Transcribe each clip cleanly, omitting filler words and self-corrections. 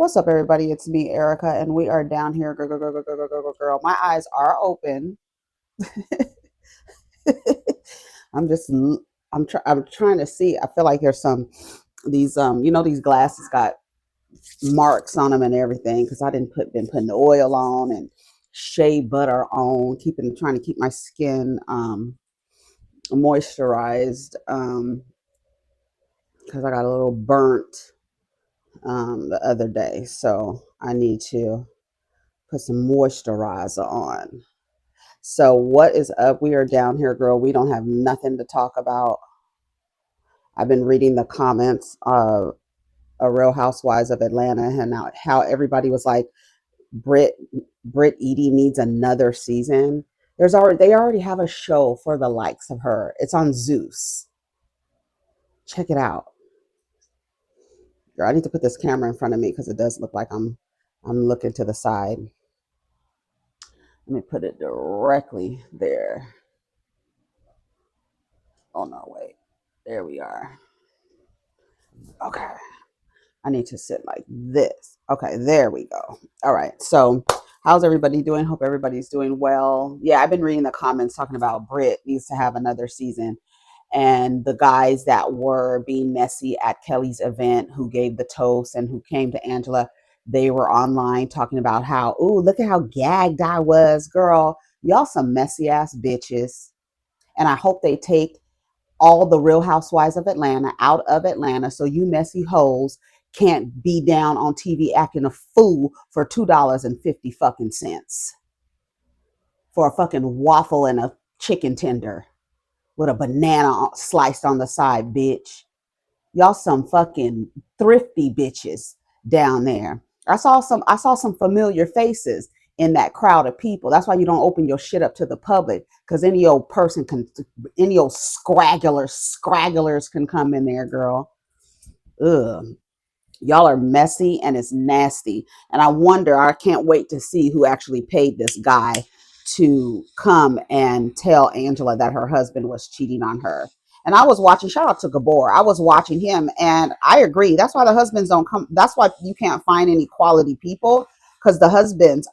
What's up, everybody? It's me, Erica, and we are down here. Girl. My eyes are open. I'm just, I'm trying to see. I feel like there's these, these glasses got marks on them and everything because I didn't been putting the oil on and shea butter on, trying to keep my skin moisturized because I got a little burnt the other day, so I need to put some moisturizer on. So what is up? We are down here, girl. We don't have nothing to talk about. I've been reading the comments of a Real Housewives of Atlanta and how everybody was like, Britt Edie needs another season. They already have a show for the likes of her. It's on Zeus. Check it out. Girl, I need to put this camera in front of me because it does look like I'm looking to the side. Let me put it directly there. Oh no, wait. There we are. Okay. I need to sit like this. Okay, there we go. All right. So how's everybody doing? Hope everybody's doing well. Yeah, I've been reading the comments talking about Britt needs to have another season. And the guys that were being messy at Kelly's event, who gave the toast and who came to Angela, they were online talking about how, ooh, look at how gagged I was. Girl, y'all some messy ass bitches. And I hope they take all the Real Housewives of Atlanta out of Atlanta so you messy hoes can't be down on TV acting a fool for $2.50 fucking cents for a fucking waffle and a chicken tender with a banana sliced on the side, bitch. Y'all some fucking thrifty bitches down there. I saw some familiar faces in that crowd of people. That's why you don't open your shit up to the public, because any old scragglers can come in there, girl. Ugh. Y'all are messy and it's nasty. And I can't wait to see who actually paid this guy to come and tell Angela that her husband was cheating on her. And I was watching, shout out to Gabor. I was watching him and I agree. That's why the husbands don't come. That's why you can't find any quality people, because the husbands,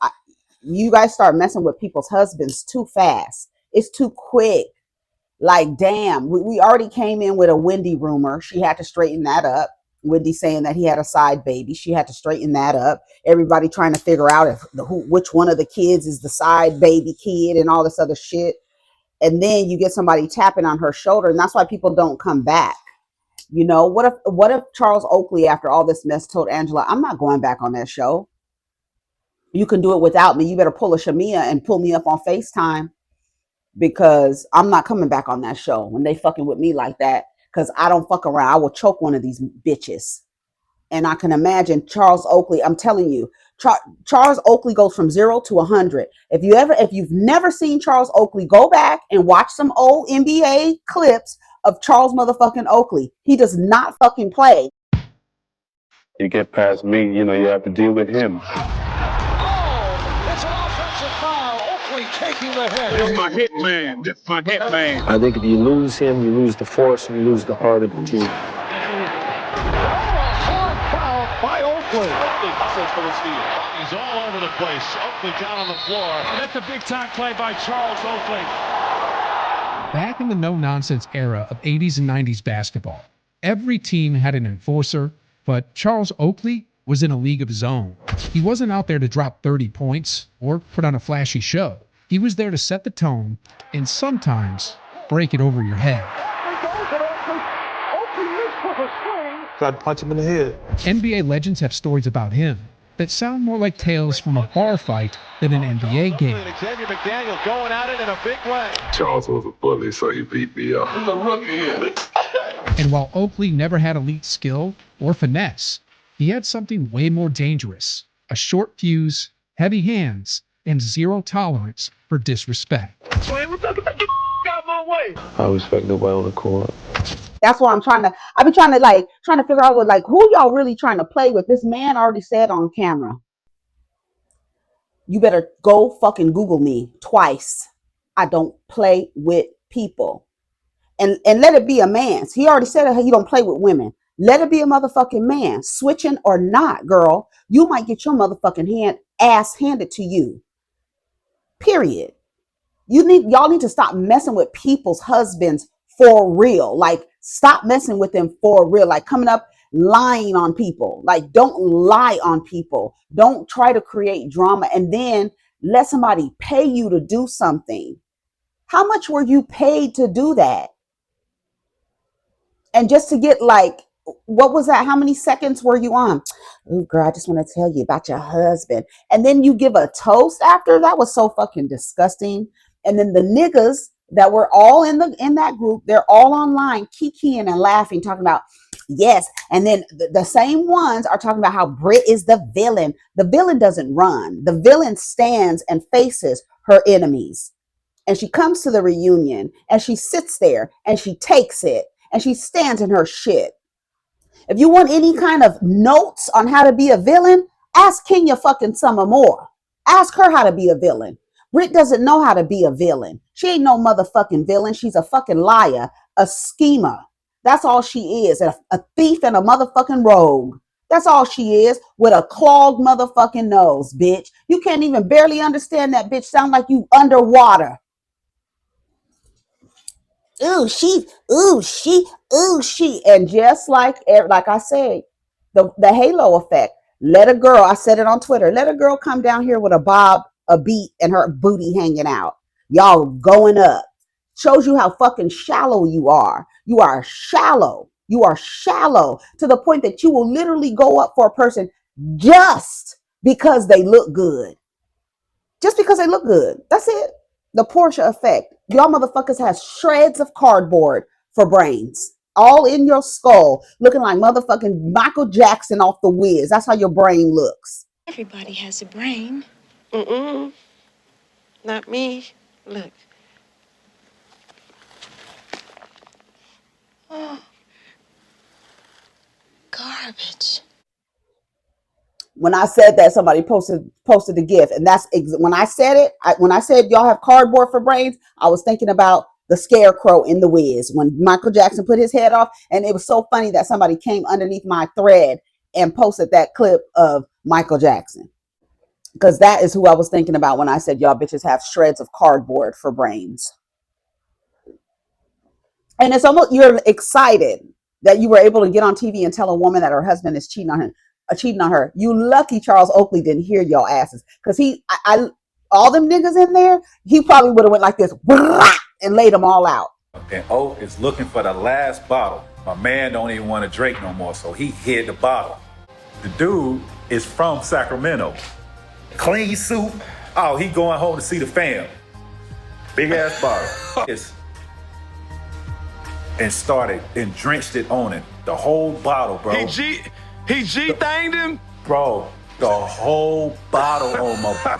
you guys start messing with people's husbands too fast. It's too quick. Like, damn, we already came in with a Wendy rumor. She had to straighten that up. Wendy saying that he had a side baby. She had to straighten that up. Everybody trying to figure out which one of the kids is the side baby kid and all this other shit. And then you get somebody tapping on her shoulder, and that's why people don't come back. You know, what if Charles Oakley, after all this mess, told Angela, I'm not going back on that show. You can do it without me. You better pull a Shamia and pull me up on FaceTime, because I'm not coming back on that show when they fucking with me like that, because I don't fuck around. I will choke one of these bitches. And I can imagine Charles Oakley. I'm telling you, Charles Oakley goes from 0 to 100. If you've never seen Charles Oakley, go back and watch some old NBA clips of Charles motherfucking Oakley. He does not fucking play. You get past me, you have to deal with him. Taking the hit. This is my hitman. This is my hitman. I think if you lose him, you lose the force, and you lose the heart of the team. Hard foul by Oakley. He's all over the place. Oakley down on the floor. That's a big-time play by Charles Oakley. Back in the no-nonsense era of 80s and 90s basketball, every team had an enforcer, but Charles Oakley was in a league of his own. He wasn't out there to drop 30 points or put on a flashy show. He was there to set the tone and sometimes break it over your head. Tried to punch him in the head. NBA legends have stories about him that sound more like tales from a bar fight than an NBA game. Xavier McDaniel going at it in a big way. Charles was a bully, so he beat me up. He's a rookie. And while Oakley never had elite skill or finesse, he had something way more dangerous: a short fuse, heavy hands, and zero tolerance for disrespect. I respect nobody on the court. That's why I've been trying to figure out who y'all really trying to play with. This man already said on camera, you better go fucking Google me twice. I don't play with people. And let it be a man's. He already said that he don't play with women. Let it be a motherfucking man, switching or not, girl. You might get your motherfucking ass handed to you. Period. Y'all need to stop messing with people's husbands for real. Like, stop messing with them for real. Like, coming up lying on people. Like, don't lie on people. Don't try to create drama and then let somebody pay you to do something. How much were you paid to do that? And just to get like, what was that? How many seconds were you on? Oh, girl, I just want to tell you about your husband. And then you give a toast after. That was so fucking disgusting. And then the niggas that were all in that group, they're all online kikiing and laughing, talking about yes. And then the same ones are talking about how Brit is the villain. The villain doesn't run. The villain stands and faces her enemies. And she comes to the reunion and she sits there and she takes it and she stands in her shit. If you want any kind of notes on how to be a villain, ask Kenya fucking Summer Moore. Ask her how to be a villain. Brit doesn't know how to be a villain. She ain't no motherfucking villain. She's a fucking liar, a schemer. That's all she is, a thief and a motherfucking rogue. That's all she is, with a clogged motherfucking nose, bitch. You can't even barely understand that bitch. Sound like you underwater. Ooh, she. And just like I said, the halo effect. Let a girl, I said it on Twitter, let a girl come down here with a bob, a beat, and her booty hanging out. Y'all going up. Shows you how fucking shallow you are. You are shallow. You are shallow to the point that you will literally go up for a person just because they look good. Just because they look good. That's it. The Porsha effect. Y'all motherfuckers has shreds of cardboard for brains. All in your skull, looking like motherfucking Michael Jackson off the Wiz. That's how your brain looks. Everybody has a brain. Not me. Look. Oh, garbage. When I said that, somebody posted the GIF, and that's when I said it. When I said y'all have cardboard for brains, I was thinking about the scarecrow in the Wiz when Michael Jackson put his head off, and it was so funny that somebody came underneath my thread and posted that clip of Michael Jackson, because that is who I was thinking about when I said y'all bitches have shreds of cardboard for brains. And it's almost, you're excited that you were able to get on TV and tell a woman that her husband is cheating on her. You lucky Charles Oakley didn't hear y'all asses, because all them niggas in there, he probably would have went like this and laid them all out. And Oak is looking for the last bottle. My man don't even want to drink no more, so he hid the bottle. The dude is from Sacramento. Clean suit. Oh, he going home to see the fam. Big ass bottle. And started and drenched it on it. The whole bottle, bro. He G-thanged him? Bro, the whole bottle on my...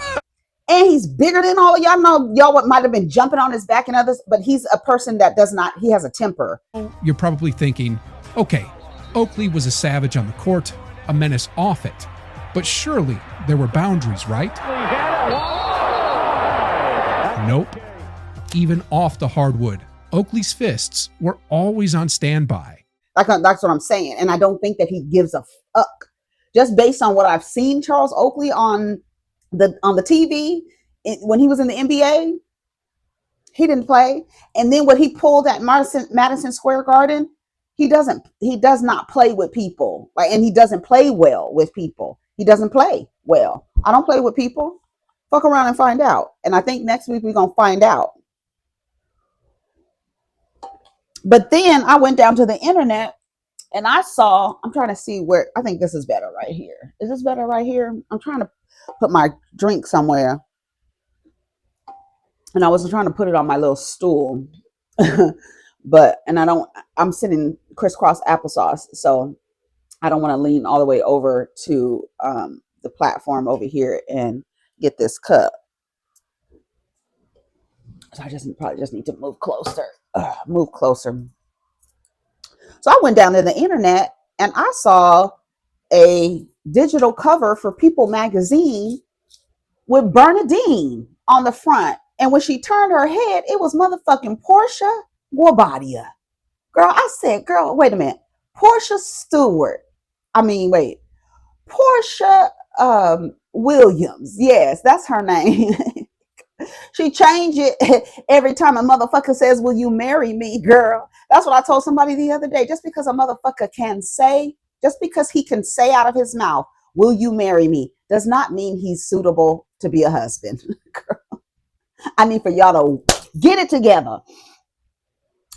And he's bigger than all of y'all. Know y'all might have been jumping on his back and others, but he's a person that he has a temper. You're probably thinking, okay, Oakley was a savage on the court, a menace off it. But surely there were boundaries, right? Nope. Even off the hardwood, Oakley's fists were always on standby. That's what I'm saying. And I don't think that he gives a fuck. Just based on what I've seen Charles Oakley on the TV, when he was in the NBA, he didn't play. And then when he pulled at Madison Square Garden, he does not play with people. And he doesn't play well with people. He doesn't play well. I don't play with people. Fuck around and find out. And I think next week we're going to find out. But then I went down to the internet and I'm trying to see where, I think this is better right here. Is this better right here? I'm trying to put my drink somewhere. And I was trying to put it on my little stool. I'm sitting crisscross applesauce. So I don't want to lean all the way over to the platform over here and get this cup. So I probably just need to move closer. So I went down to the internet and I saw a digital cover for People magazine with Bernadine on the front. And when she turned her head, it was motherfucking Porsha Wh0re. Girl, I said, girl, wait a minute. Porsha Stewart. I mean, wait, Porsha Williams. Yes, that's her name. She changed it every time a motherfucker says, "Will you marry me, girl?" That's what I told somebody the other day. Just because a motherfucker can say, just because he can say out of his mouth, "Will you marry me?" does not mean he's suitable to be a husband. I need for y'all to get it together.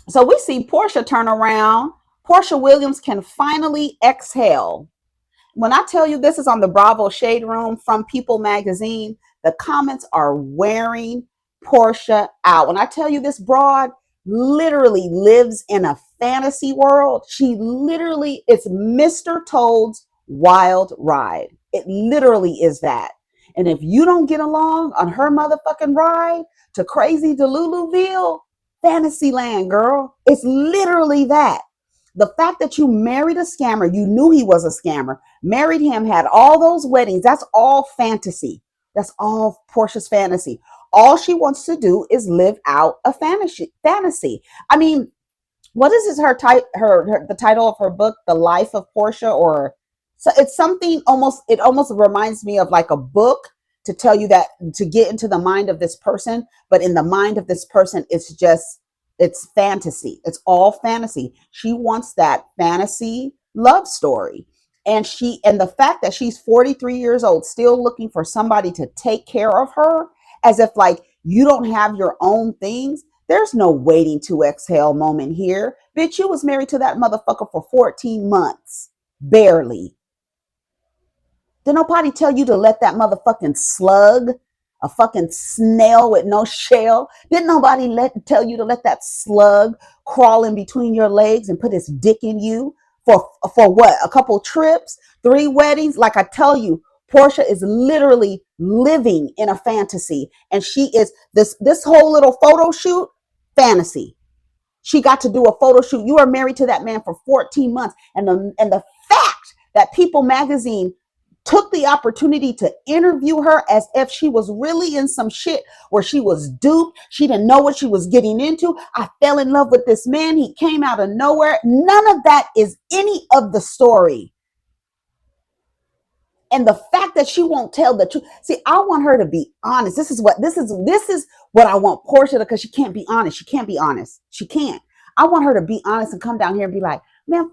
So we see Porsha turn around. Porsha Williams can finally exhale. When I tell you this is on the Bravo Shade Room from People Magazine, the comments are wearing Porsha out. When I tell you this broad literally lives in a fantasy world, she literally, it's Mr. Toad's wild ride. It literally is that. And if you don't get along on her motherfucking ride to crazy Deluluville, Fantasyland, girl, it's literally that. The fact that you married a scammer, you knew he was a scammer, married him, had all those weddings, that's all fantasy. That's all Porsha's fantasy. All she wants to do is live out a fantasy. I mean, what is this the title of her book, The Life of Porsha, or so it's something almost, it almost reminds me of like a book to tell you that, to get into the mind of this person, but in the mind of this person it's fantasy. It's all fantasy. She wants that fantasy love story. And the fact that she's 43 years old still looking for somebody to take care of her, as if like you don't have your own things. There's no waiting to exhale moment here. Bitch, you was married to that motherfucker for 14 months. Barely. Did nobody tell you to let that motherfucking slug, a fucking snail with no shell? Didn't nobody tell you to let that slug crawl in between your legs and put his dick in you for what? A couple trips, 3 weddings? Like I tell you, Porsha is literally living in a fantasy, and she is this whole little photo shoot fantasy. She got to do a photo shoot. You are married to that man for 14 months, and the fact that People Magazine took the opportunity to interview her as if she was really in some shit where she was duped. She didn't know what she was getting into. I fell in love with this man. He came out of nowhere. None of that is any of the story. And the fact that she won't tell the truth. See, I want her to be honest. This is what I want Porsha to, because she can't be honest. She can't be honest. She can't. I want her to be honest and come down here and be like, man,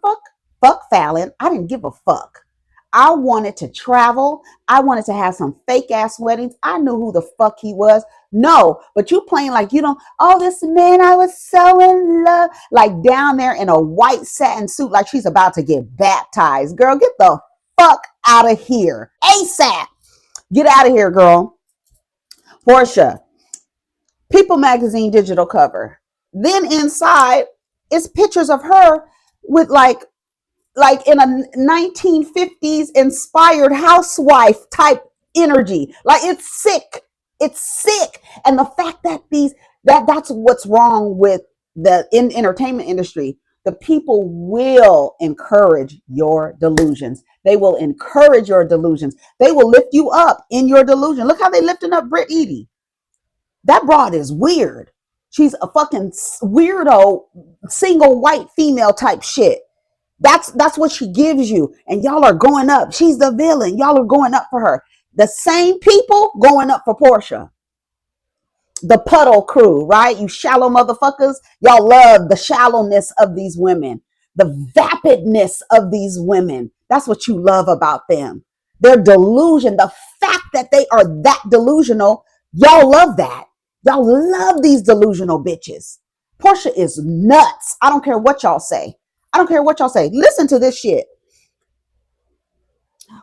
fuck Fallon. I didn't give a fuck. I wanted to travel. I wanted to have some fake ass weddings. I knew who the fuck he was. No, but you playing like you don't. Oh, this man, I was so in love. Like down there in a white satin suit, like she's about to get baptized. Girl, get the fuck out of here. ASAP. Get out of here, girl. Porsha, People Magazine digital cover. Then inside is pictures of her with like in a 1950s inspired housewife type energy. Like it's sick. It's sick. And the fact that that's what's wrong with the entertainment industry. The people will encourage your delusions. They will encourage your delusions. They will lift you up in your delusion. Look how they lifting up Britt Eady. That broad is weird. She's a fucking weirdo, single white female type shit. That's what she gives you. And y'all are going up. She's the villain. Y'all are going up for her. The same people going up for Porsha. The puddle crew, right? You shallow motherfuckers. Y'all love the shallowness of these women. The vapidness of these women. That's what you love about them. Their delusion. The fact that they are that delusional. Y'all love that. Y'all love these delusional bitches. Porsha is nuts. I don't care what y'all say. I don't care what y'all say. Listen to this shit.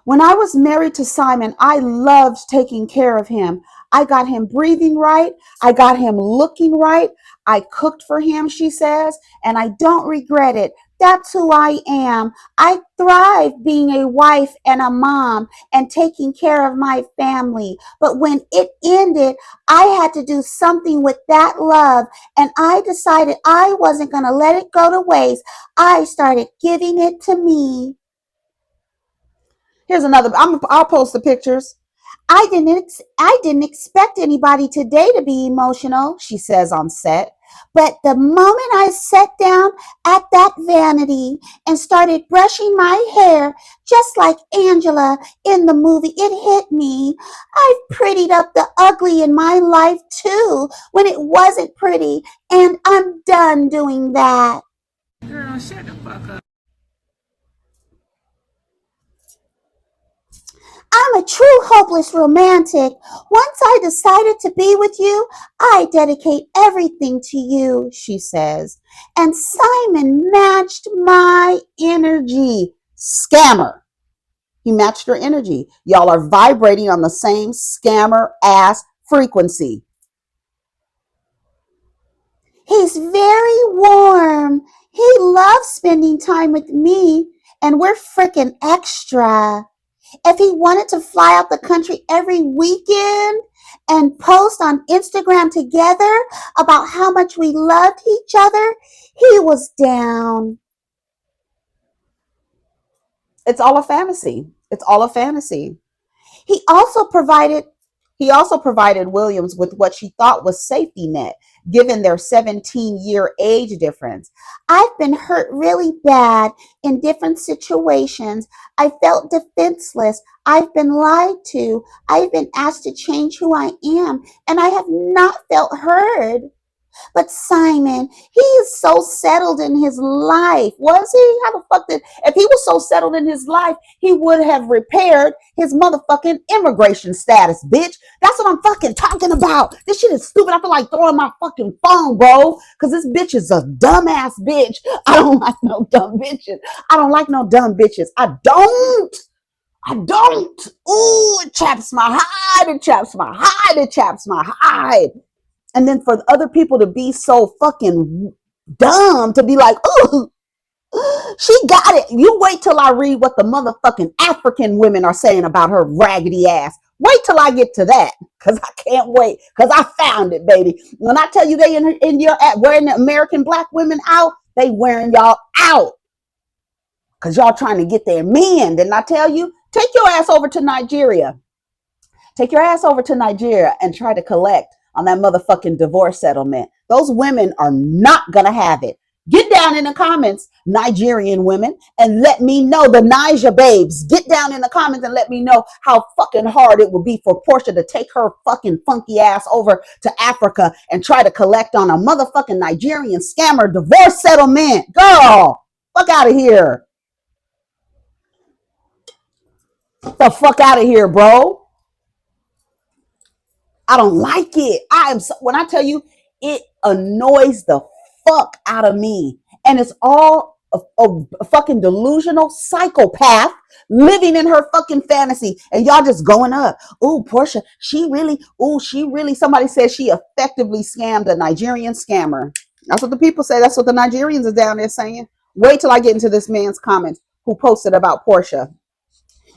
When I was married to Simon, I loved taking care of him. I got him breathing right. I got him looking right. I cooked for him, she says, and I don't regret it. That's who I am. I thrive being a wife and a mom and taking care of my family. But when it ended, I had to do something with that love, and I decided I wasn't going to let it go to waste. I started giving it to me. Here's another. I'll post the pictures. I didn't expect anybody today to be emotional, she says on set. But the moment I sat down at that vanity and started brushing my hair, just like Angela in the movie, it hit me. I've prettied up the ugly in my life too when it wasn't pretty, and I'm done doing that. Girl, shut the fuck up. I'm a true hopeless romantic. Once I decided to be with you, I dedicate everything to you, she says. And Simon matched my energy. Scammer. He matched her energy. Y'all are vibrating on the same scammer ass frequency. He's very warm. He loves spending time with me, and we're freaking extra. If he wanted to fly out the country every weekend and post on Instagram together about how much we loved each other, he was down. It's all a fantasy. It's all a fantasy. He also provided Williams with what she thought was safety net, given their 17-year age difference. I've been hurt really bad in different situations. I felt defenseless. I've been lied to. I've been asked to change who I am, and I have not felt heard. But Simon, he is so settled in his life. Was he? How the fuck did, if he was so settled in his life, he would have repaired his motherfucking immigration status, bitch. That's what I'm fucking talking about. This shit is stupid. I feel like throwing my fucking phone, bro. Because this bitch is a dumbass bitch. I don't like no dumb bitches. I don't like no dumb bitches. I don't. Ooh, it chaps my hide. It chaps my hide. It chaps my hide. And then for other people to be so fucking dumb to be like, ooh, she got it. You wait till I read what the motherfucking African women are saying about her raggedy ass. Wait till I get to that, because I can't wait, because I found it, baby. When I tell you they in your wearing the American black women out, they wearing y'all out. Because y'all trying to get their men. Didn't I tell you? Take your ass over to Nigeria. Take your ass over to Nigeria and try to collect on that motherfucking divorce settlement. Those women are not going to have it. Get down in the comments, Nigerian women, and let me know, the Niger babes. Get down in the comments and let me know how fucking hard it would be for Porsha to take her fucking funky ass over to Africa and try to collect on a motherfucking Nigerian scammer divorce settlement. Girl, fuck out of here. The fuck out of here, bro. I don't like it. When I tell you, it annoys the fuck out of me. And it's all a fucking delusional psychopath living in her fucking fantasy. And y'all just going up. Ooh, Porsha, she really, somebody said she effectively scammed a Nigerian scammer. That's what the people say. That's what the Nigerians are down there saying. Wait till I get into this man's comments who posted about Porsha.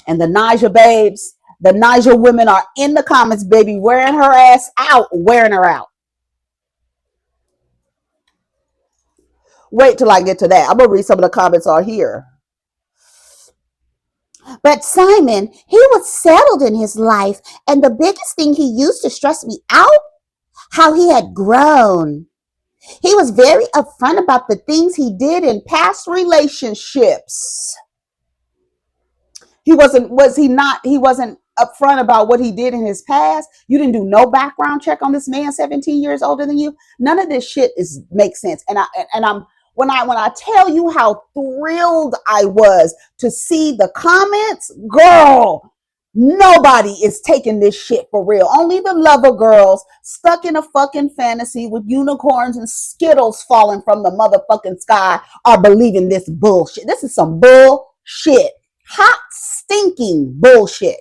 And the Niger babes, the Niger women are in the comments, baby, wearing her ass out, wearing her out. Wait till I get to that. I'm going to read some of the comments on here. But Simon, he was settled in his life, and the biggest thing he used to stress me out, how he had grown. He was very upfront about the things he did in past relationships. He wasn't upfront about what he did in his past. You didn't do no background check on this man 17 years older than you. None of this shit makes sense. And I'm when I tell you how thrilled I was to see the comments, girl, nobody is taking this shit for real. Only the lover girls stuck in a fucking fantasy with unicorns and Skittles falling from the motherfucking sky are believing this bullshit. This is some bullshit. Hot, stinking bullshit.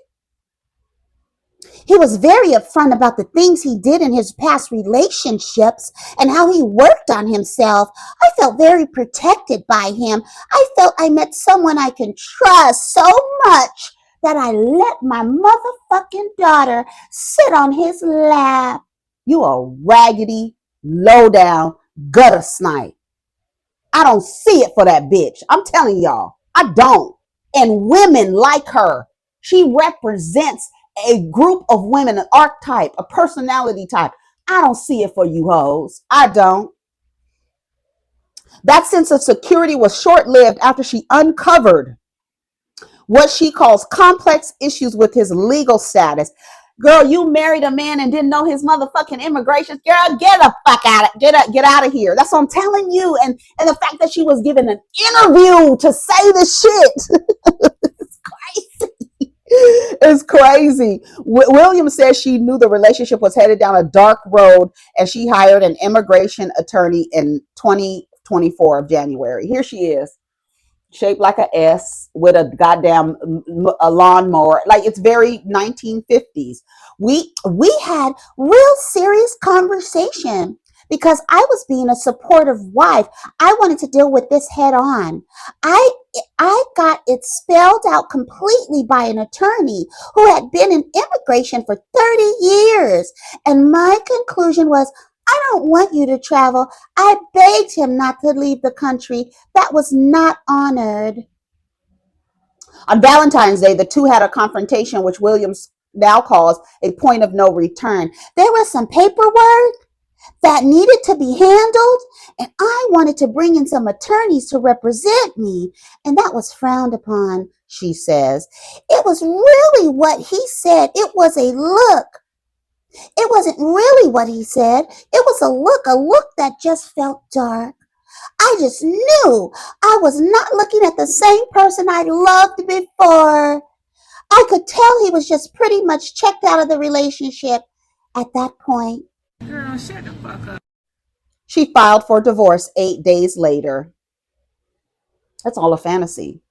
He was very upfront about the things he did in his past relationships and how he worked on himself. I felt very protected by him. I felt I met someone I can trust so much that I let my motherfucking daughter sit on his lap. You a raggedy, low down, gutter snipe. I don't see it for that bitch. I'm telling y'all, I don't. And women like her. She represents a group of women, an archetype, a personality type. I don't see it for you hoes. I don't. That sense of security was short-lived after she uncovered what she calls complex issues with his legal status. Girl, you married a man and didn't know his motherfucking immigration. Girl, get the fuck out of get out of here. That's what I'm telling you. And the fact that she was given an interview to say this shit. It's crazy. Williams says she knew the relationship was headed down a dark road, and she hired an immigration attorney in 2024 of January. Here she is, shaped like a S with a goddamn a lawnmower. Like, it's very 1950s. We had real serious conversation because I was being a supportive wife. I wanted to deal with this head on. I got it spelled out completely by an attorney who had been in immigration for 30 years. And my conclusion was, I don't want you to travel. I begged him not to leave the country. That was not honored. On Valentine's Day, the two had a confrontation, which Williams now calls a point of no return. There was some paperwork that needed to be handled, and I wanted to bring in some attorneys to represent me, and that was frowned upon, she says. It was really what he said. It was a look. It wasn't really what he said. It was a look that just felt dark. I just knew I was not looking at the same person I loved before. I could tell he was just pretty much checked out of the relationship at that point. Girl, shut the fuck up. She filed for divorce 8 days later. That's all a fantasy.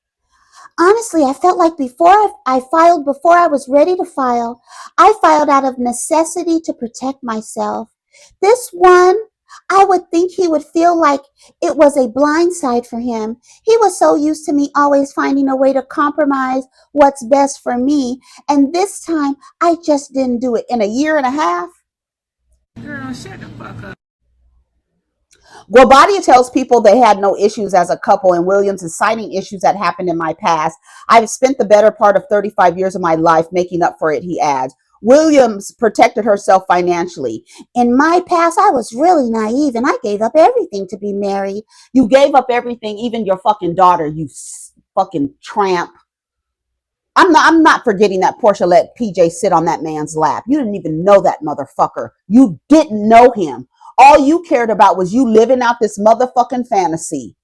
Honestly, I felt like before I filed, before I was ready to file, I filed out of necessity to protect myself. This one, I would think he would feel like it was a blindside for him. He was so used to me always finding a way to compromise what's best for me. And this time, I just didn't do it. In a year and a half. Girl, shut the fuck up. Wh0re tells people they had no issues as a couple, and Williams is citing issues that happened in my past. I've spent the better part of 35 years of my life making up for it, he adds. Williams protected herself financially. In my past, I was really naive, and I gave up everything to be married. You gave up everything, even your fucking daughter, you fucking tramp. I'm not forgetting that Porsha let PJ sit on that man's lap. You didn't even know that motherfucker. You didn't know him. All you cared about was you living out this motherfucking fantasy.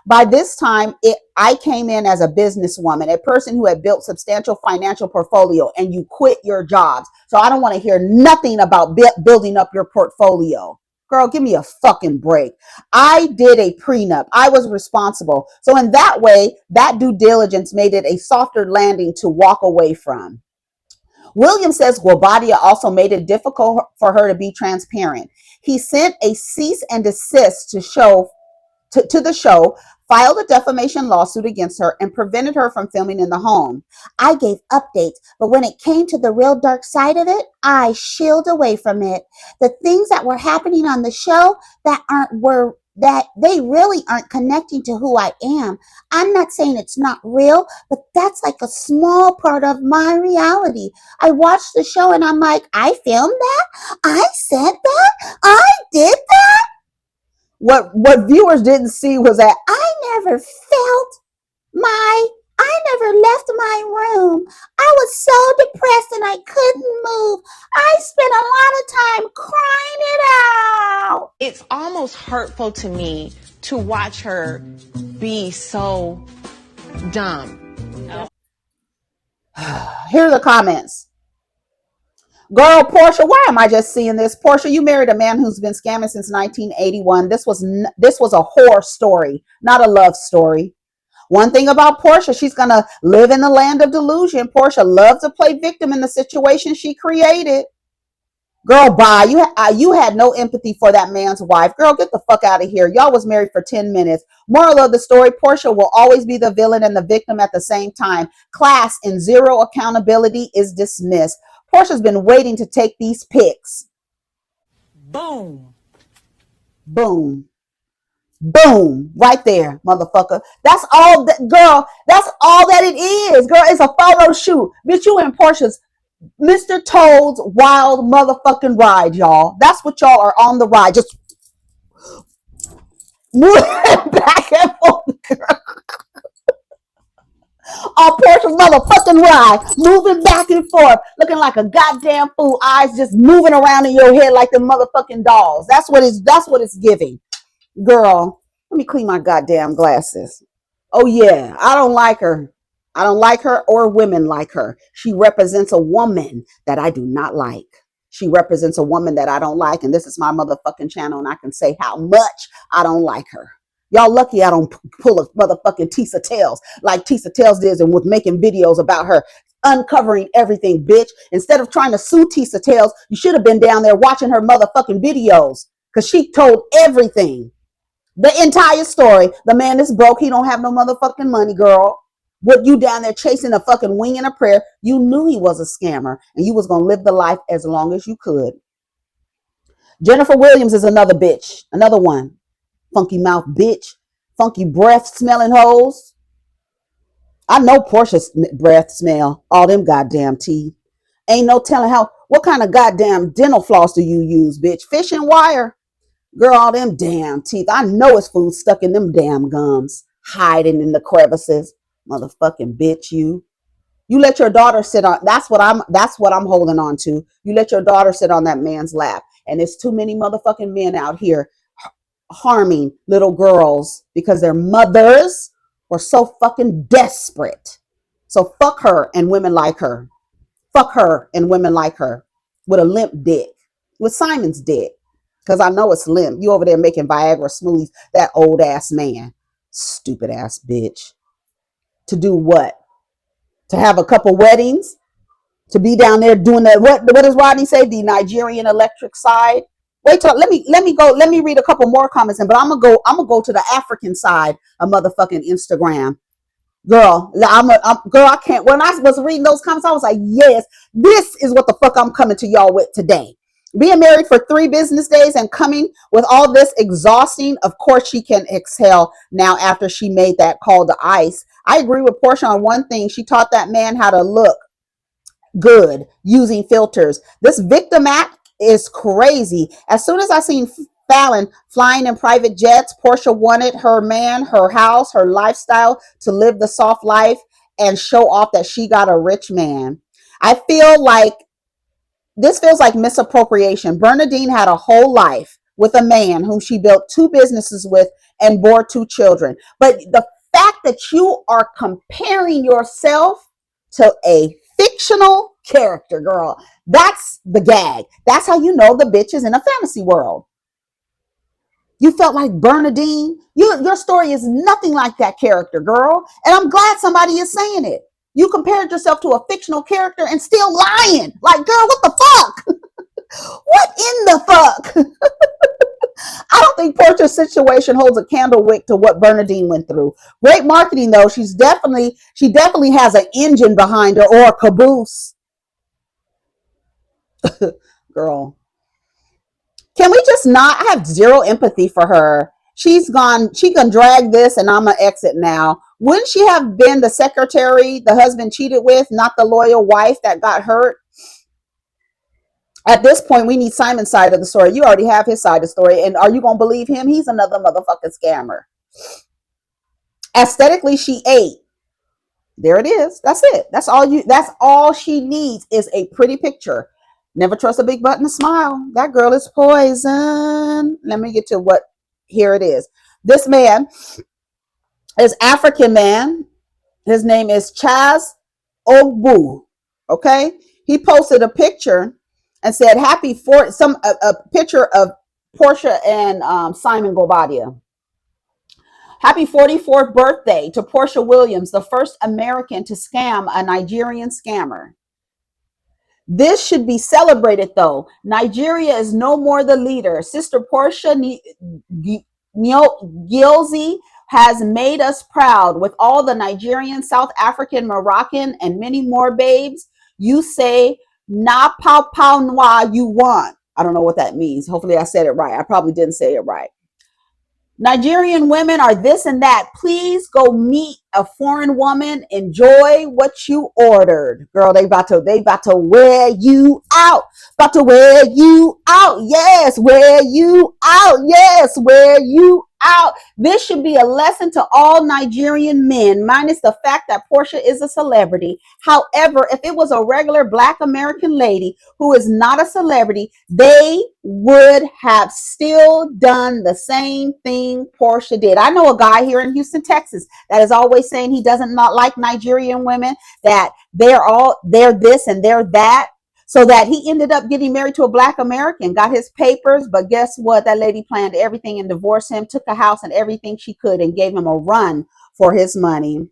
By this time, I came in as a businesswoman, a person who had built substantial financial portfolio, and you quit your jobs. So I don't want to hear nothing about building up your portfolio. Girl, give me a fucking break. I did a prenup. I was responsible. So in that way, that due diligence made it a softer landing to walk away from. Williams says Wh0re also made it difficult for her to be transparent. He sent a cease and desist to the show, filed a defamation lawsuit against her, and prevented her from filming in the home. I gave updates, but when it came to the real dark side of it, I shielded away from it. The things that were happening on the show that they really aren't connecting to who I am. I'm not saying it's not real, but that's like a small part of my reality. I watched the show and I'm like, I filmed that? I said that? I did that? What viewers didn't see was that I never left my room. I was so depressed and I couldn't move. I spent a lot of time crying it out. It's almost hurtful to me to watch her be so dumb. Here are the comments. Girl, Porsha, why am I just seeing this? Porsha, you married a man who's been scamming since 1981. This was a horror story, not a love story. One thing about Porsha, she's going to live in the land of delusion. Porsha loves to play victim in the situation she created. Girl, bye. You had no empathy for that man's wife. Girl, get the fuck out of here. Y'all was married for 10 minutes. Moral of the story, Porsha will always be the villain and the victim at the same time. Class and zero accountability is dismissed. Porsha's been waiting to take these pics. Boom. Boom. Boom. Right there, motherfucker. That's all that, girl. That's all that it is. Girl, it's a photo shoot. Bitch, you in Porsha's Mr. Toad's wild motherfucking ride, y'all. That's what y'all are on the ride. Just moving back and forth, girl. On Porscha's motherfucking ride, moving back and forth, looking like a goddamn fool, eyes just moving around in your head like the motherfucking dolls. That's what it's giving. Girl, let me clean my goddamn glasses. Oh yeah, I don't like her. I don't like her or women like her. She represents a woman that I do not like. She represents a woman that I don't like, and this is my motherfucking channel, and I can say how much I don't like her. Y'all lucky I don't pull a motherfucking Tisa Tales like Tisa Tales did and was making videos about her uncovering everything, bitch. Instead of trying to sue Tisa Tales, you should have been down there watching her motherfucking videos because she told everything. The entire story. The man is broke. He don't have no motherfucking money, girl. What you down there chasing a fucking wing and a prayer? You knew he was a scammer and you was going to live the life as long as you could. Jennifer Williams is another bitch. Another one. Funky mouth bitch. Funky breath smelling hoes. I know Porscha's breath smell. All them goddamn teeth. Ain't no telling what kind of goddamn dental floss do you use, bitch? Fishing wire? Girl, all them damn teeth. I know it's food stuck in them damn gums. Hiding in the crevices. Motherfucking bitch, you. You let your daughter sit on, that's what I'm holding on to. You let your daughter sit on that man's lap. And there's too many motherfucking men out here harming little girls because their mothers were so fucking desperate. So fuck her and women like her. Fuck her and women like her. With a limp dick. With Simon's dick. Because I know it's limp. You over there making Viagra smoothies. That old ass man. Stupid ass bitch. To do what? To have a couple weddings? To be down there doing that? What does Rodney say? The Nigerian electric side? Wait till let me read a couple more comments in, but I'm gonna go to the African side of motherfucking Instagram. Girl, girl, I can't. When I was reading those comments, I was like, yes, this is what the fuck I'm coming to y'all with today. Being married for 3 business days and coming with all this exhausting, of course she can exhale now after she made that call to ICE. I agree with Porsha on one thing. She taught that man how to look good using filters. This victim act is crazy. As soon as I seen Fallon flying in private jets, Porsha wanted her man, her house, her lifestyle to live the soft life and show off that she got a rich man. I feel like this feels like misappropriation. Bernadine had a whole life with a man whom she built 2 businesses with and bore 2 children. But the fact that you are comparing yourself to a fictional character, girl, that's the gag. That's how you know the bitch is in a fantasy world. You felt like Bernadine. Your story is nothing like that character, girl. And I'm glad somebody is saying it. You compared yourself to a fictional character and still lying. Like, girl, what the fuck? What in the fuck? I don't think Porscha's situation holds a candlewick to what Bernadine went through. Great marketing, though. She definitely has an engine behind her or a caboose. Girl. Can we just not? I have zero empathy for her. She can drag this and I'm going to exit now. Wouldn't she have been the secretary the husband cheated with, not the loyal wife that got hurt? At this point, we need Simon's side of the story. You already have his side of the story. And are you going to believe him? He's another motherfucking scammer. Aesthetically, she ate. There it is. That's it. That's all she needs is a pretty picture. Never trust a big button to smile. That girl is poison. Let me get to what, here it is. This man is African man. His name is Chaz Ogbu. Okay. He posted a picture and said, a picture of Porsha and Simon Gobadia. Happy 44th birthday to Porsha Williams, the first American to scam a Nigerian scammer. This should be celebrated, though. Nigeria is no more the leader. Sister Porsha Gilzi has made us proud with all the Nigerian, South African, Moroccan, and many more babes. You say, na pow pow noir you want. I don't know what that means. Hopefully I said it right. I probably didn't say it right. Nigerian women are this and that. Please go meet a foreign woman, enjoy what you ordered. Girl, they about to wear you out. About to wear you out. Yes, wear you out. Yes, wear you out. This should be a lesson to all Nigerian men, minus the fact that Porsha is a celebrity. However, if it was a regular Black American lady who is not a celebrity, they would have still done the same thing Porsha did. I know a guy here in Houston, Texas, that is always saying he doesn't not like Nigerian women, that they're this and they're that. So that he ended up getting married to a Black American, got his papers, but guess what? That lady planned everything and divorced him, took a house and everything she could and gave him a run for his money.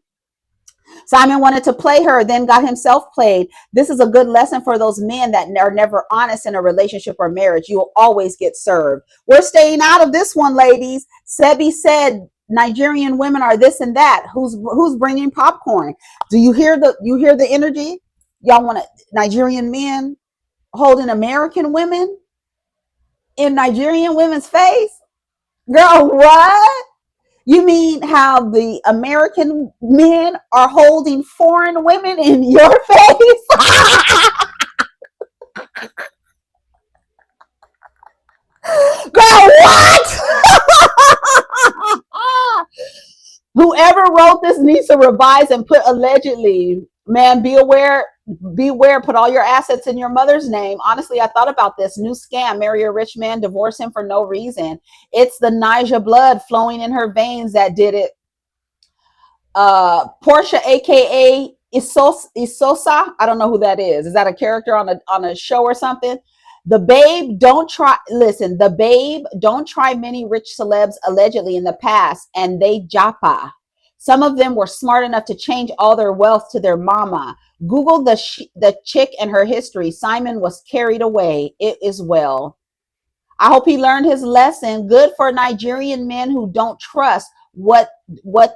Simon wanted to play her, then got himself played. This is a good lesson for those men that are never honest in a relationship or marriage. You will always get served. We're staying out of this one, ladies. Sebi said Nigerian women are this and that. Who's bringing popcorn? Do you hear the energy? Y'all want Nigerian men holding American women in Nigerian women's face? Girl, what? You mean how the American men are holding foreign women in your face? Girl, what? Whoever wrote this needs to revise and put allegedly. Man, be aware, put all your assets in your mother's name. Honestly, I thought about this new scam. Marry a rich man, divorce him for no reason. It's the Niger blood flowing in her veins that did it. Porsha, aka Isosa, I don't know who that is. Is that a character on a show or something? The Babe don't try many rich celebs allegedly in the past, and they japa. Some of them were smart enough to change all their wealth to their mama. Google the chick and her history. Simon was carried away. It is well. I hope he learned his lesson. Good for Nigerian men who don't trust what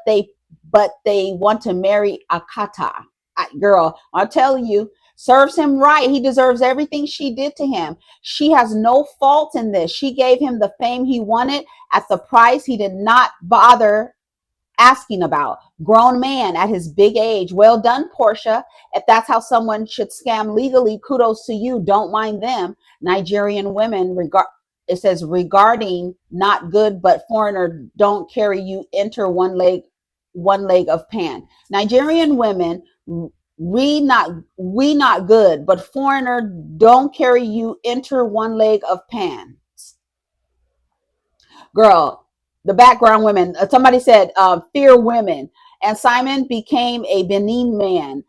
they but they want to marry Akata. Girl, I'm telling you, serves him right. He deserves everything she did to him. She has no fault in this. She gave him the fame he wanted at the price he did not bother asking about. Grown man at his big age. Well done, Porsha. If that's how someone should scam legally, kudos to you. Don't mind them. Nigerian women, it says regarding not good, but foreigner don't carry you enter one leg of pan. Nigerian women, we not good, but foreigner don't carry you enter one leg of pan. Girl, the background women. Somebody said fear women, and Simon became a Benin man.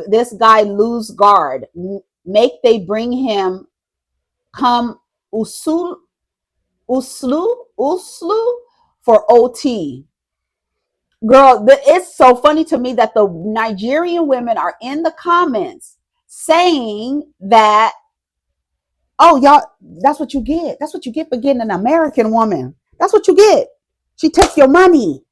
This guy lose guard. Make they bring him come uslu for OT. Girl, it's so funny to me that the Nigerian women are in the comments saying that, oh, y'all, that's what you get. That's what you get for getting an American woman. That's what you get. She takes your money,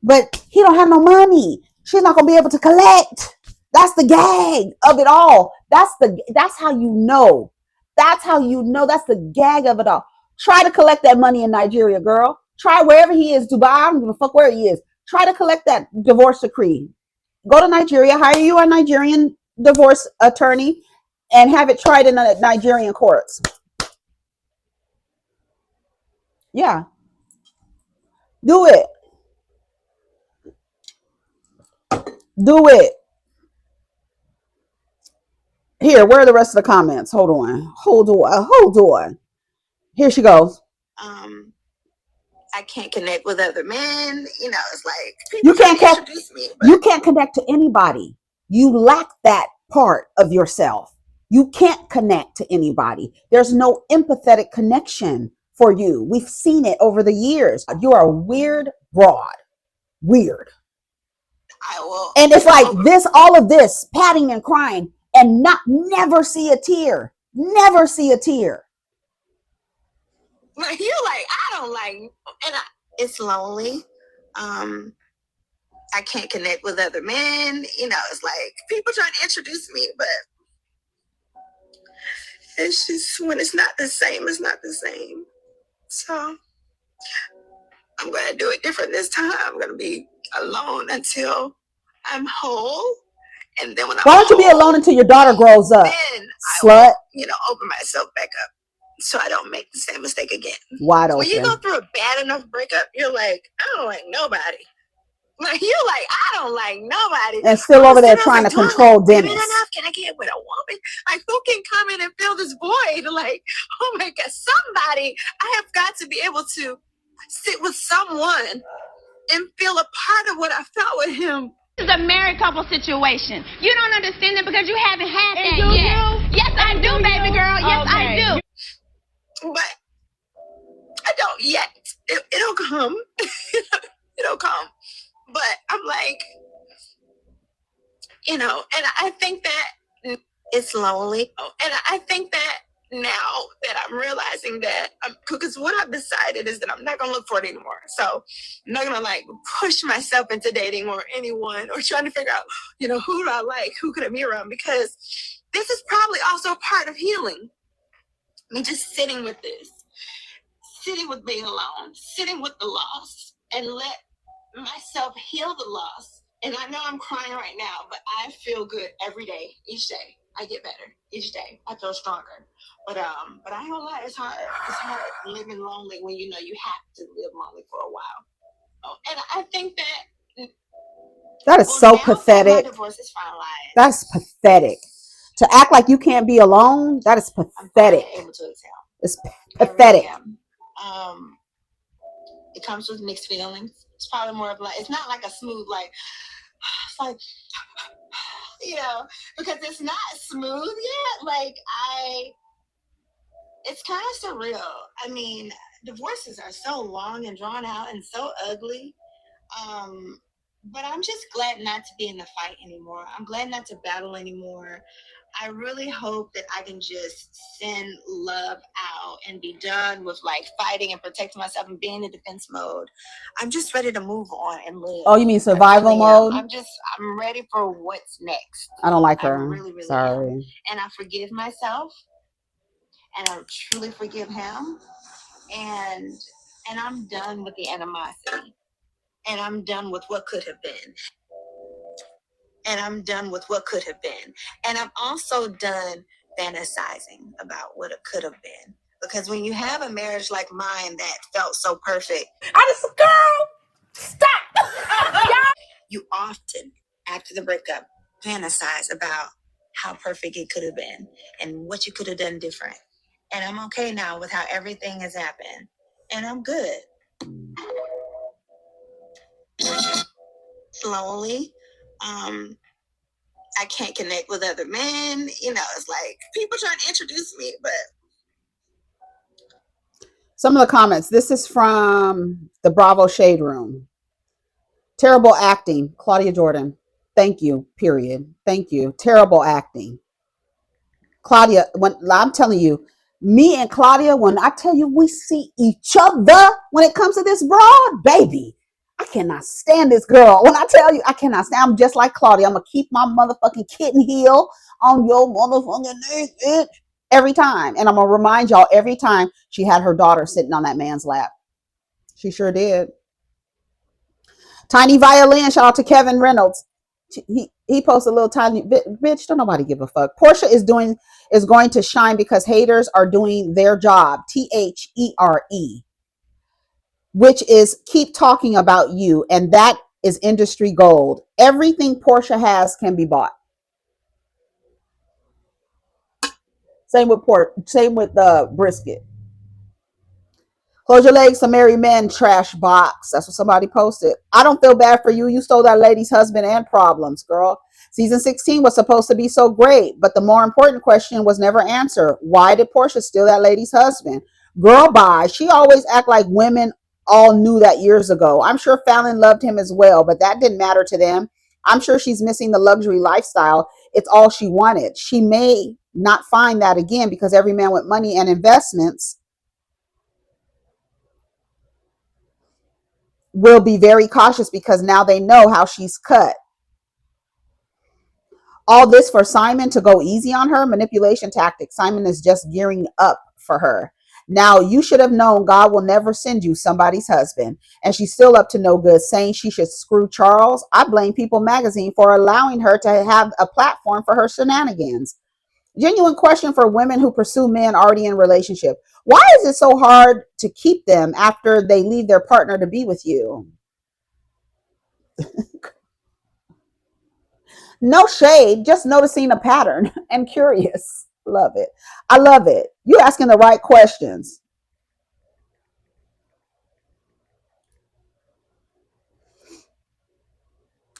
but he don't have no money. She's not going to be able to collect. That's the gag of it all. That's how you know. That's how you know. That's the gag of it all. Try to collect that money in Nigeria, girl. Try wherever he is, Dubai. I don't give a fuck where he is. Try to collect that divorce decree. Go to Nigeria, hire you a Nigerian divorce attorney, and have it tried in the Nigerian courts. Yeah. Do it. Do it. Here, where are the rest of the comments? Hold on. Here she goes. I can't connect with other men. It's like You can't connect to anybody. You lack that part of yourself. You can't connect to anybody. There's no empathetic connection for you. We've seen it over the years. You are a weird broad. Weird. And it's like this, all of this patting and crying and never see a tear. Never see a tear. Like you like, I don't like, and it's lonely. I can't connect with other men. It's like people trying to introduce me, but it's just when it's not the same, it's not the same. So I'm going to do it different this time. I'm going to be alone until I'm whole. And then when I'm Why don't you be alone whole, until your daughter grows up, then I slut? will, open myself back up so I don't make the same mistake again. Wide When you go open. through a bad enough breakup, you're like, I don't like nobody. Like, you're like, I don't like nobody. And still I over was there sitting, I was trying to like, do I control like women Dennis. enough? Can I get with a woman? Like, who can come in and fill this void? Like, oh my God, somebody, I have got to be able to sit with someone and feel a part of what I felt with him. This is a married couple situation. You don't understand it because you haven't had that yet. Yes, I do, baby girl. Yes, I do. But I don't yet. It'll come. It'll come. But I'm like, and I think that it's lonely. And I think that now that I'm realizing that, because what I've decided is that I'm not going to look for it anymore. So I'm not going to like push myself into dating or anyone or trying to figure out, who do I like? Who could I be around? Because this is probably also part of healing. I mean, just sitting with this, sitting with being alone, sitting with the loss, and let myself heal the loss. And I know I'm crying right now, but I feel good every day, each day. I get better each day. I feel stronger. But I ain't gonna lie, it's hard. It's hard living lonely when you know you have to live lonely for a while. Oh, and I think that is so pathetic. My divorce is finalized. That's pathetic. To act like you can't be alone, that is pathetic. I'm able to exhale. It's pathetic. It comes with mixed feelings. It's probably more of like, it's not like a smooth, like, it's like, because it's not smooth yet. Like, it's kind of surreal. I mean, divorces are so long and drawn out and so ugly. But I'm just glad not to be in the fight anymore. I'm glad not to battle anymore. I really hope that I can just send love out and be done with like fighting and protecting myself and being in defense mode. I'm just ready to move on and live. Oh, you mean survival mode? I'm ready for what's next. I don't like her. I really, really Sorry. am. And I forgive myself. And I truly forgive him. And I'm done with the animosity. And I'm done with what could have been. And I'm done with what could have been. And I'm also done fantasizing about what it could have been. Because when you have a marriage like mine that felt so perfect, Girl, stop. you often, after the breakup, fantasize about how perfect it could have been and what you could have done different. And I'm okay now with how everything has happened. And I'm good. Slowly, I can't connect with other men. It's like people trying to introduce me, but some of the comments. This is from the Bravo Shade Room. Terrible acting, Claudia Jordan. Thank you. Period. Thank you. Terrible acting, Claudia. When I'm telling you, me and Claudia, when I tell you we see each other when it comes to this broad, baby, I cannot stand this girl. When I tell you, I cannot stand. I'm just like Claudia. I'm gonna keep my motherfucking kitten heel on your motherfucking knee, bitch, every time. And I'm gonna remind y'all every time she had her daughter sitting on that man's lap. She sure did. Tiny Violin. Shout out to Kevin Reynolds. He posted a little tiny bitch. Don't nobody give a fuck. Porsha is going to shine because haters are doing their job. THERE, which is keep talking about you, and that is industry gold. Everything Porsha has can be bought. Same with brisket. Close your legs to marry men, trash box. That's what somebody posted. I don't feel bad for you. You stole that lady's husband and problems, girl. Season 16 was supposed to be so great, but the more important question was never answered. Why did Porsha steal that lady's husband? Girl, bye. She always act like women all knew that years ago. I'm sure Fallon loved him as well, but that didn't matter to them. I'm sure she's missing the luxury lifestyle. It's all she wanted. She may not find that again because every man with money and investments will be very cautious because now they know how she's cut. All this for Simon to go easy on her. Manipulation tactics. Simon is just gearing up for her. Now you should have known God will never send you somebody's husband. And she's still up to no good, saying she should screw Charles. I blame People Magazine for allowing her to have a platform for her shenanigans. Genuine question for women who pursue men already in a relationship. Why is it so hard to keep them after they leave their partner to be with you? No shade, just noticing a pattern and curious. Love it. I love it. You asking the right questions.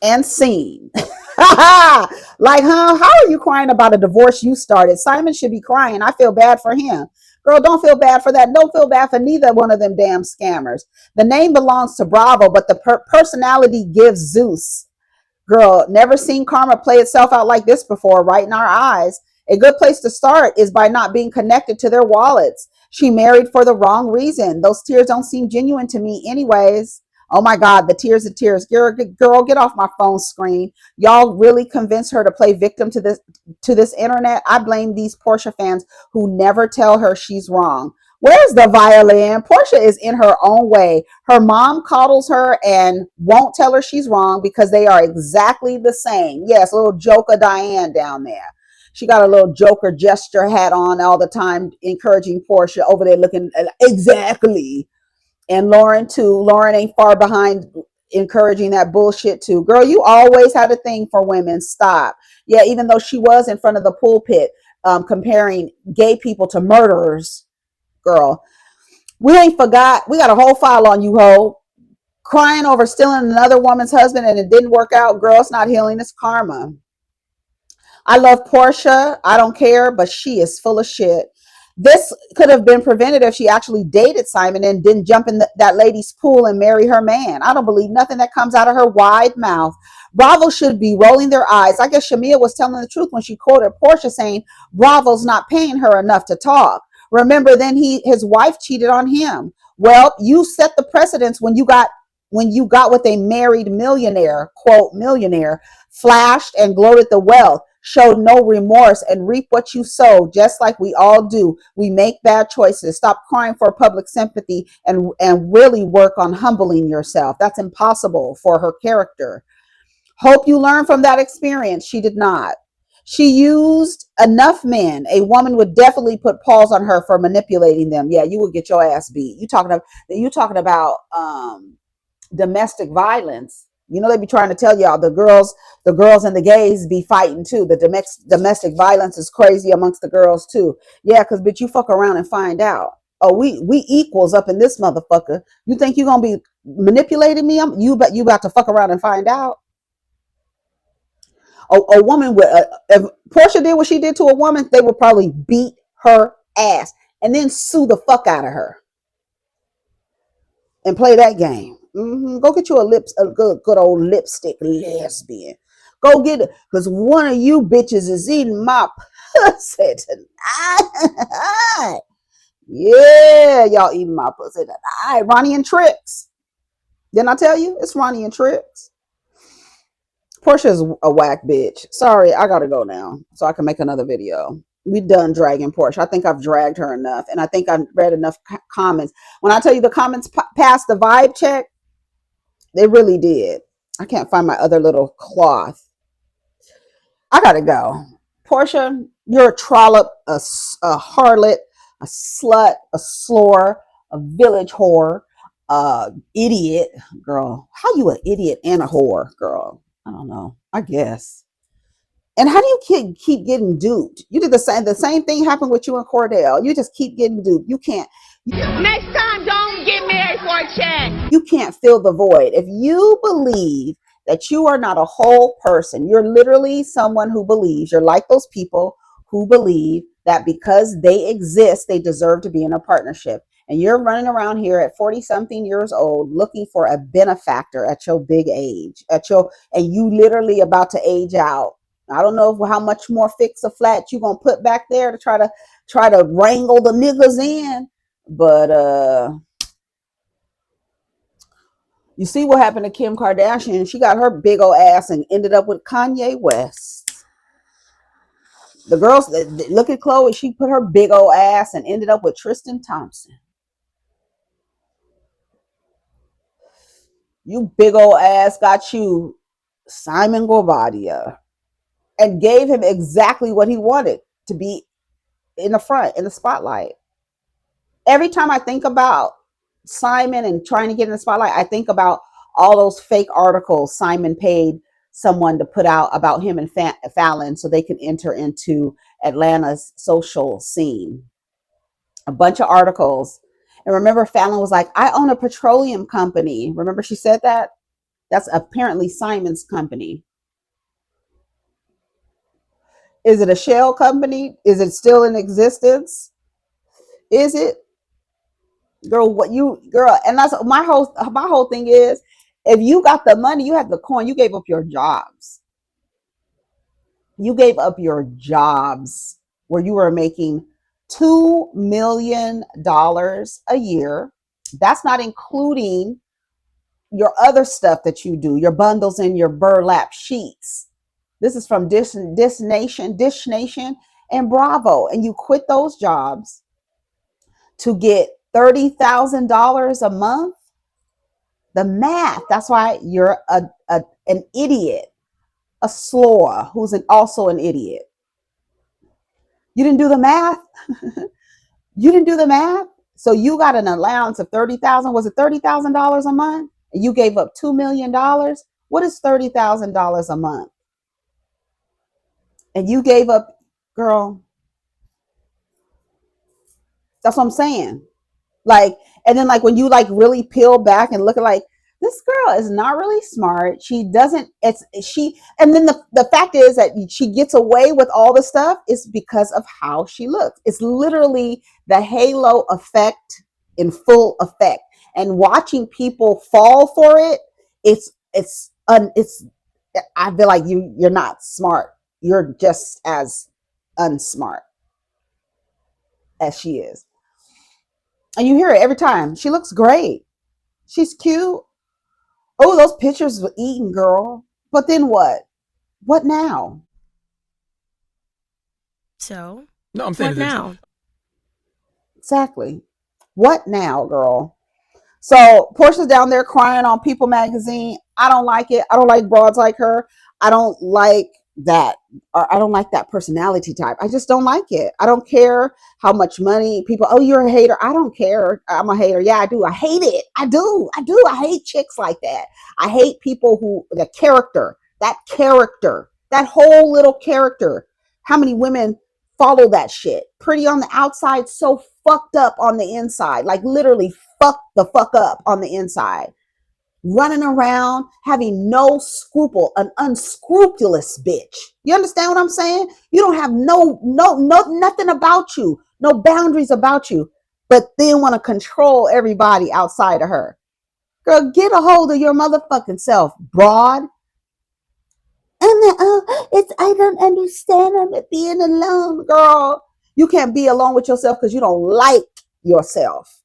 And seen. Like, huh? How are you crying about a divorce you started? Simon should be crying. I feel bad for him. Girl, don't feel bad for that. Don't feel bad for neither one of them damn scammers. The name belongs to Bravo, but the personality gives Zeus. Girl, never seen karma play itself out like this before, right in our eyes. A good place to start is by not being connected to their wallets. She married for the wrong reason. Those tears don't seem genuine to me anyways. Oh my God, the tears of tears. Girl, get off my phone screen. Y'all really convinced her to play victim to this internet. I blame these Porsha fans who never tell her she's wrong. Where's the violin? Porsha is in her own way. Her mom coddles her and won't tell her she's wrong because they are exactly the same. Yes, little Joker Diane down there. She got a little Joker gesture hat on all the time, encouraging Porsha over there looking exactly. And Lauren too. Lauren ain't far behind, encouraging that bullshit too. Girl, you always had a thing for women. Stop. Yeah, even though she was in front of the pulpit comparing gay people to murderers. Girl, we ain't forgot. We got a whole file on you, ho. Crying over stealing another woman's husband and it didn't work out. Girl, it's not healing, it's karma. I love Porsha. I don't care, but she is full of shit. This could have been prevented if she actually dated Simon and didn't jump in that lady's pool and marry her man. I don't believe nothing that comes out of her wide mouth. Bravo should be rolling their eyes. I guess Shamia was telling the truth when she quoted Porsha saying Bravo's not paying her enough to talk. Remember, then his wife cheated on him. Well, you set the precedence when you got with a married millionaire, quote millionaire, flashed and gloated the wealth, showed no remorse, and reap what you sow, just like we all do. We make bad choices. Stop crying for public sympathy and really work on humbling yourself. That's impossible for her character. Hope you learn from that experience. She did not. She used enough men. A woman would definitely put paws on her for manipulating them. Yeah, you would get your ass beat. You talking about domestic violence. You know, they be trying to tell y'all the girls and the gays be fighting too. The domestic violence is crazy amongst the girls too. Yeah, because bitch, you fuck around and find out. Oh, we equals up in this motherfucker. You think you gonna be manipulating me? You about to fuck around and find out. A woman with if Porsha did what she did to a woman, they would probably beat her ass and then sue the fuck out of her and play that game. Go get you a good old lipstick lesbian. Go get it, because one of you bitches is eating my pussy tonight. Yeah, y'all eating my pussy tonight. Ronnie and Tricks. Didn't I tell you? It's Ronnie and Tricks. Portia's a whack bitch. Sorry, I gotta go now so I can make another video. We done dragging Porsha. I think I've dragged her enough, and I think I've read enough comments. When I tell you the comments passed the vibe check, they really did. I can't find my other little cloth. I gotta go. Porsha, you're a trollop, a harlot, a slut, a slore, a village whore, idiot, girl. How you an idiot and a whore, girl? I don't know. I guess. And how do you keep getting duped? You did the same thing happened with you and Cordell. You just keep getting duped. You can't. Next time, don't get married for a check. You can't fill the void. If you believe that you are not a whole person, you're literally someone who believes, you're like those people who believe that because they exist, they deserve to be in a partnership. And you're running around here at 40 something years old looking for a benefactor at your big age, and you literally about to age out. I don't know how much more fix or flat you're gonna put back there to try to wrangle the niggas in. But you see what happened to Kim Kardashian. She got her big old ass and ended up with Kanye West. The girls, look at Chloe. She put her big old ass and ended up with Tristan Thompson. You big old ass got you Simon Guobadia and gave him exactly what he wanted to be in the front, in the spotlight. Every time I think about Simon and trying to get in the spotlight, I think about all those fake articles Simon paid someone to put out about him and Fallon so they can enter into Atlanta's social scene. A bunch of articles. And remember, Fallon was like, I own a petroleum company. Remember she said that? That's apparently Simon's company. Is it a shell company? Is it still in existence? Is it? Girl, and that's my whole thing is, if you got the money, you had the coin, you gave up your jobs. You gave up your jobs where you were making $2 million a year. That's not including your other stuff that you do, your bundles and your burlap sheets. This is from Dish Nation, and Bravo. And you quit those jobs to get $30,000 a month. The math. That's why you're an idiot, a slower who's also an idiot. You didn't do the math. You didn't do the math. So you got an allowance of $30,000. Was it $30,000 a month? And you gave up $2 million. What is $30,000 a month? And you gave up, girl. That's what I'm saying. Like, and then like when you like really peel back and look at like, this girl is not really smart. She doesn't, and then the fact is that she gets away with all the stuff is because of how she looks. It's literally the halo effect in full effect. And watching people fall for it, I feel like you're not smart. You're just as unsmart as she is. And you hear it every time. She looks great. She's cute. Oh, those pictures were eating, girl. But then what? What now? So, No, I'm saying what now? Exactly. What now, girl? So Porsha's down there crying on People magazine. I don't like it. I don't like broads like her. I don't like that. Or I don't like that personality type. I just don't like it. I don't care how much money people, oh, you're a hater. I don't care. I'm a hater. Yeah, I do. I hate it. I do. I hate chicks like that. I hate people who, that character, that whole little character. How many women follow that shit? Pretty on the outside, so fucked up on the inside. Like literally fuck the fuck up on the inside. Running around, having no scruple, an unscrupulous bitch. You understand what I'm saying? You don't have nothing about you, no boundaries about you, but then want to control everybody outside of her. Girl, get a hold of your motherfucking self, broad. I don't understand. I'm being alone, girl. You can't be alone with yourself because you don't like yourself.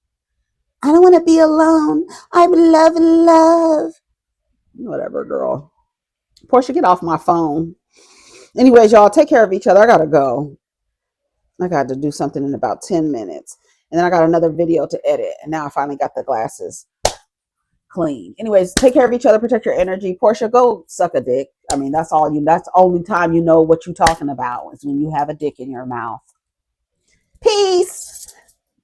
I don't want to be alone. I'm love. Whatever, girl. Porsha, get off my phone. Anyways, y'all, take care of each other. I gotta go. I got to do something in about 10 minutes. And then I got another video to edit. And now I finally got the glasses clean. Anyways, take care of each other. Protect your energy. Porsha, go suck a dick. I mean, that's the only time you know what you're talking about is when you have a dick in your mouth. Peace.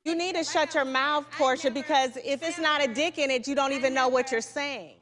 You need to shut your mouth, Porsha, because if it's not a dick in it, you don't even know what you're saying.